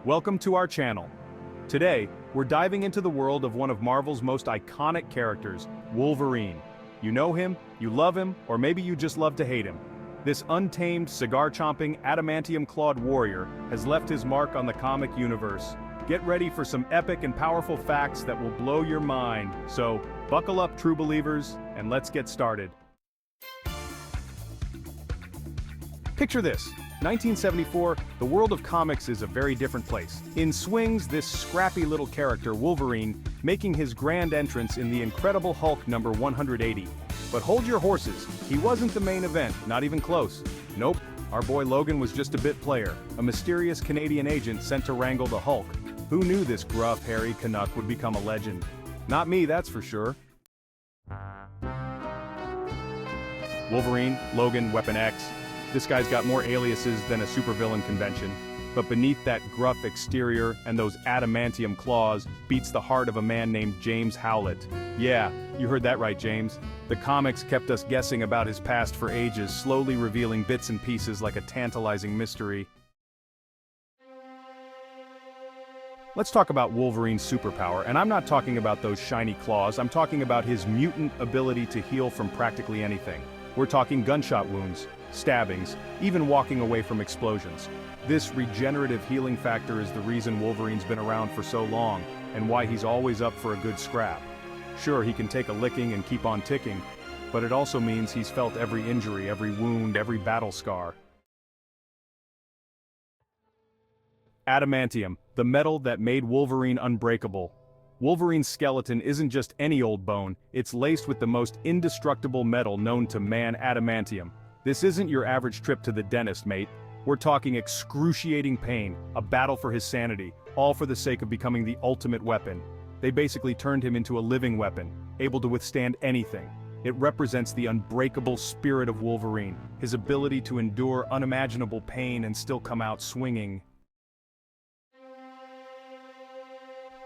Welcome to our channel. Today, we're diving into the world of one of Marvel's most iconic characters, Wolverine. You know him, you love him, or maybe you just love to hate him. This untamed, cigar-chomping, adamantium-clawed warrior has left his mark on the comic universe. Get ready for some epic and powerful facts that will blow your mind. So, buckle up, true believers, and let's get started. Picture this. 1974, the world of comics is a very different place. In swings this scrappy little character, Wolverine, making his grand entrance in the Incredible Hulk number 180. But hold your horses, he wasn't the main event, not even close. Nope, our boy Logan was just a bit player, a mysterious Canadian agent sent to wrangle the Hulk. Who knew this gruff, hairy Canuck would become a legend? Not me, that's for sure. Wolverine, Logan, Weapon X. This guy's got more aliases than a supervillain convention. But beneath that gruff exterior and those adamantium claws beats the heart of a man named James Howlett. Yeah, you heard that right, James. The comics kept us guessing about his past for ages, slowly revealing bits and pieces like a tantalizing mystery. Let's talk about Wolverine's superpower, and I'm not talking about those shiny claws, I'm talking about his mutant ability to heal from practically anything. We're talking gunshot wounds, stabbings, even walking away from explosions. This regenerative healing factor is the reason Wolverine's been around for so long, and why he's always up for a good scrap. Sure, he can take a licking and keep on ticking, but it also means he's felt every injury, every wound, every battle scar. Adamantium, the metal that made Wolverine unbreakable. Wolverine's skeleton isn't just any old bone, it's laced with the most indestructible metal known to man, adamantium. This isn't your average trip to the dentist, mate. We're talking excruciating pain, a battle for his sanity, all for the sake of becoming the ultimate weapon. They basically turned him into a living weapon, able to withstand anything. It represents the unbreakable spirit of Wolverine, his ability to endure unimaginable pain and still come out swinging.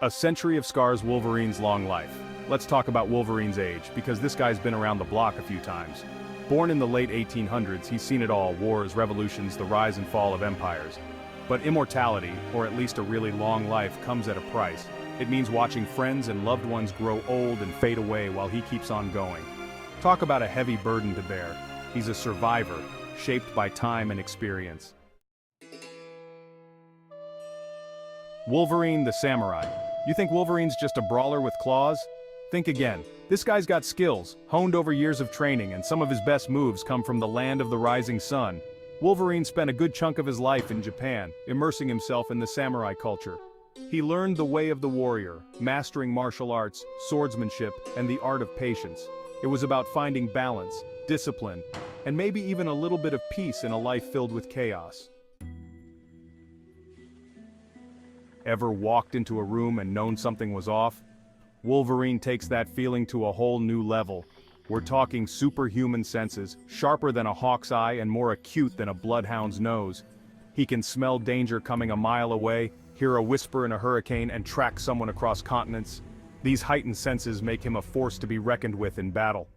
A century of scars Wolverine's long life. Let's talk about Wolverine's age, because this guy's been around the block a few times. Born in the late 1800s, he's seen it all: wars, revolutions, the rise and fall of empires. But immortality, or at least a really long life, comes at a price. It means watching friends and loved ones grow old and fade away while he keeps on going. Talk about a heavy burden to bear. He's a survivor, shaped by time and experience. Wolverine the Samurai. You think Wolverine's just a brawler with claws? Think again. This guy's got skills, honed over years of training, and some of his best moves come from the land of the rising sun. Wolverine spent a good chunk of his life in Japan, immersing himself in the samurai culture. He learned the way of the warrior, mastering martial arts, swordsmanship, and the art of patience. It was about finding balance, discipline, and maybe even a little bit of peace in a life filled with chaos. Ever walked into a room and known something was off? Wolverine takes that feeling to a whole new level. We're talking superhuman senses, sharper than a hawk's eye and more acute than a bloodhound's nose. He can smell danger coming a mile away, hear a whisper in a hurricane, and track someone across continents. These heightened senses make him a force to be reckoned with in battle.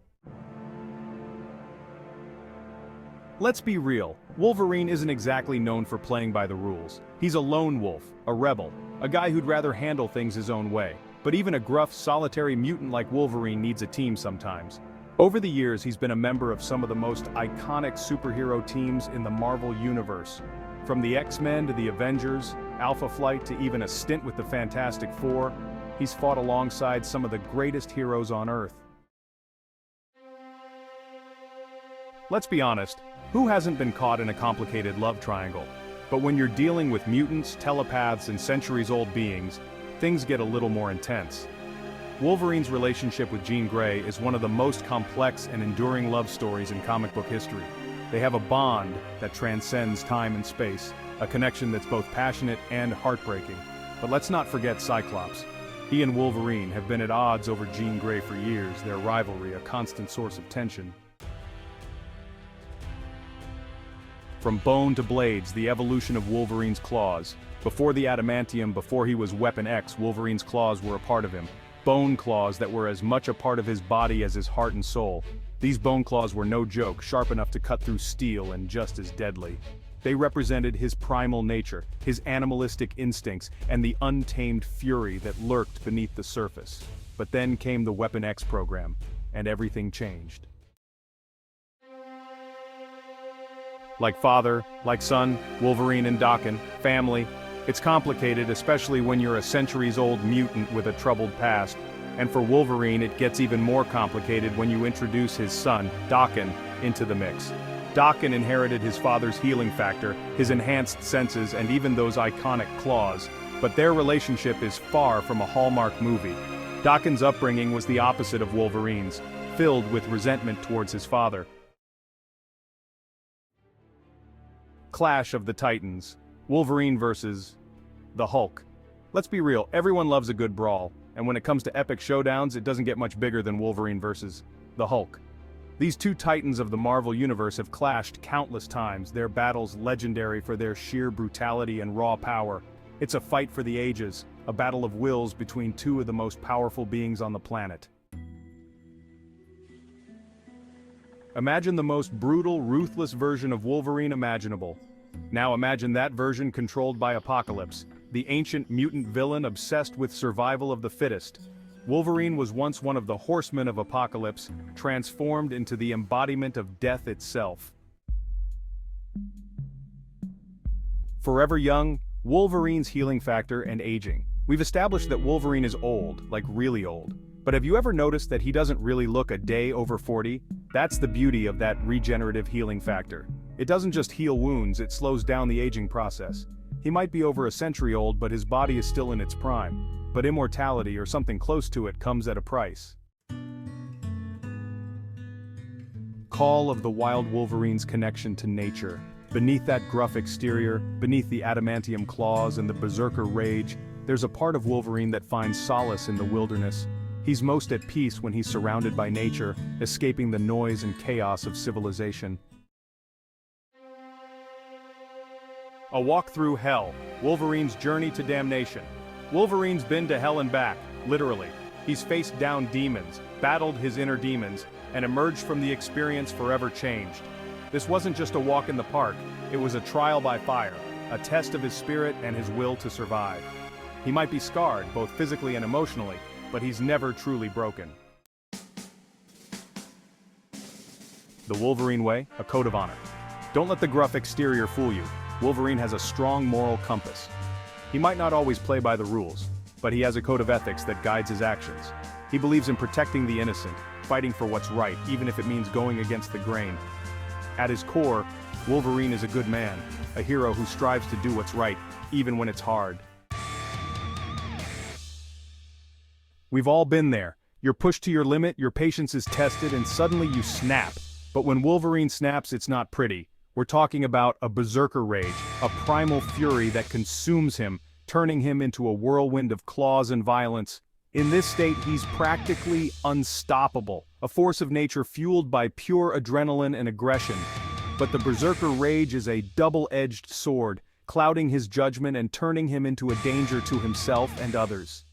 Let's be real, Wolverine isn't exactly known for playing by the rules. He's a lone wolf, a rebel, a guy who'd rather handle things his own way. But even a gruff, solitary mutant like Wolverine needs a team sometimes. Over the years, he's been a member of some of the most iconic superhero teams in the Marvel Universe. From the X-Men to the Avengers, Alpha Flight to even a stint with the Fantastic Four, he's fought alongside some of the greatest heroes on Earth. Let's be honest, who hasn't been caught in a complicated love triangle? But when you're dealing with mutants, telepaths, and centuries-old beings, things get a little more intense. Wolverine's relationship with Jean Grey is one of the most complex and enduring love stories in comic book history. They have a bond that transcends time and space, a connection that's both passionate and heartbreaking. But let's not forget Cyclops. He and Wolverine have been at odds over Jean Grey for years, their rivalry a constant source of tension. From bone to blades, the evolution of Wolverine's claws. Before the adamantium, before he was Weapon X, Wolverine's claws were a part of him. Bone claws that were as much a part of his body as his heart and soul. These bone claws were no joke, sharp enough to cut through steel and just as deadly. They represented his primal nature, his animalistic instincts, and the untamed fury that lurked beneath the surface. But then came the Weapon X program, and everything changed. Like father, like son, Wolverine and Daken, family. It's complicated, especially when you're a centuries-old mutant with a troubled past. And for Wolverine, it gets even more complicated when you introduce his son, Daken, into the mix. Daken inherited his father's healing factor, his enhanced senses, and even those iconic claws. But their relationship is far from a Hallmark movie. Daken's upbringing was the opposite of Wolverine's, filled with resentment towards his father. Clash of the Titans. Wolverine versus the Hulk. Let's be real, everyone loves a good brawl, and when it comes to epic showdowns, it doesn't get much bigger than Wolverine versus the Hulk. These two titans of the Marvel Universe have clashed countless times, their battles legendary for their sheer brutality and raw power. It's a fight for the ages, a battle of wills between two of the most powerful beings on the planet. Imagine the most brutal, ruthless version of Wolverine imaginable. Now imagine that version controlled by Apocalypse, the ancient mutant villain obsessed with survival of the fittest. Wolverine was once one of the horsemen of Apocalypse, transformed into the embodiment of death itself. Forever young, Wolverine's healing factor and aging. We've established that Wolverine is old, like really old. But have you ever noticed that he doesn't really look a day over 40? That's the beauty of that regenerative healing factor. It doesn't just heal wounds, it slows down the aging process. He might be over a century old, but his body is still in its prime. But immortality, or something close to it, comes at a price. Call of the wild Wolverine's connection to nature. Beneath that gruff exterior, beneath the adamantium claws and the berserker rage, there's a part of Wolverine that finds solace in the wilderness. He's most at peace when he's surrounded by nature, escaping the noise and chaos of civilization. A walk through hell, Wolverine's journey to damnation. Wolverine's been to hell and back, literally. He's faced down demons, battled his inner demons, and emerged from the experience forever changed. This wasn't just a walk in the park, it was a trial by fire, a test of his spirit and his will to survive. He might be scarred, both physically and emotionally, but he's never truly broken. The Wolverine way, a code of honor. Don't let the gruff exterior fool you. Wolverine has a strong moral compass. He might not always play by the rules, but he has a code of ethics that guides his actions. He believes in protecting the innocent, fighting for what's right, even if it means going against the grain. At his core, Wolverine is a good man, a hero who strives to do what's right, even when it's hard. We've all been there. You're pushed to your limit, your patience is tested, and suddenly you snap. But when Wolverine snaps, it's not pretty. We're talking about a berserker rage, a primal fury that consumes him, turning him into a whirlwind of claws and violence. In this state, he's practically unstoppable, a force of nature fueled by pure adrenaline and aggression. But the berserker rage is a double-edged sword, clouding his judgment and turning him into a danger to himself and others.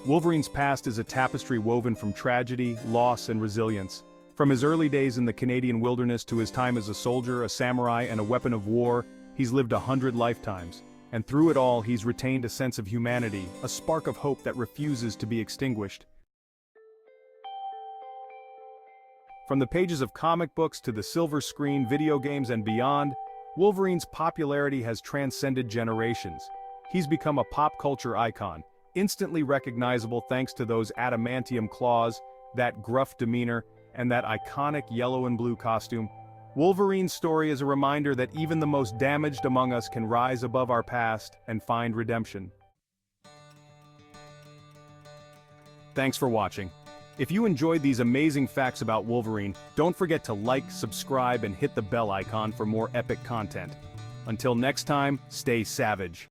Wolverine's past is a tapestry woven from tragedy, loss, and resilience. From his early days in the Canadian wilderness to his time as a soldier, a samurai, and a weapon of war, he's lived 100 lifetimes. And through it all, he's retained a sense of humanity, a spark of hope that refuses to be extinguished. From the pages of comic books to the silver screen, video games, and beyond, Wolverine's popularity has transcended generations. He's become a pop culture icon, instantly recognizable thanks to those adamantium claws, that gruff demeanor, and that iconic yellow and blue costume. Wolverine's story is a reminder that even the most damaged among us can rise above our past and find redemption. Thanks for watching. If you enjoyed these amazing facts about Wolverine, don't forget to like, subscribe, and hit the bell icon for more epic content. Until next time, stay savage.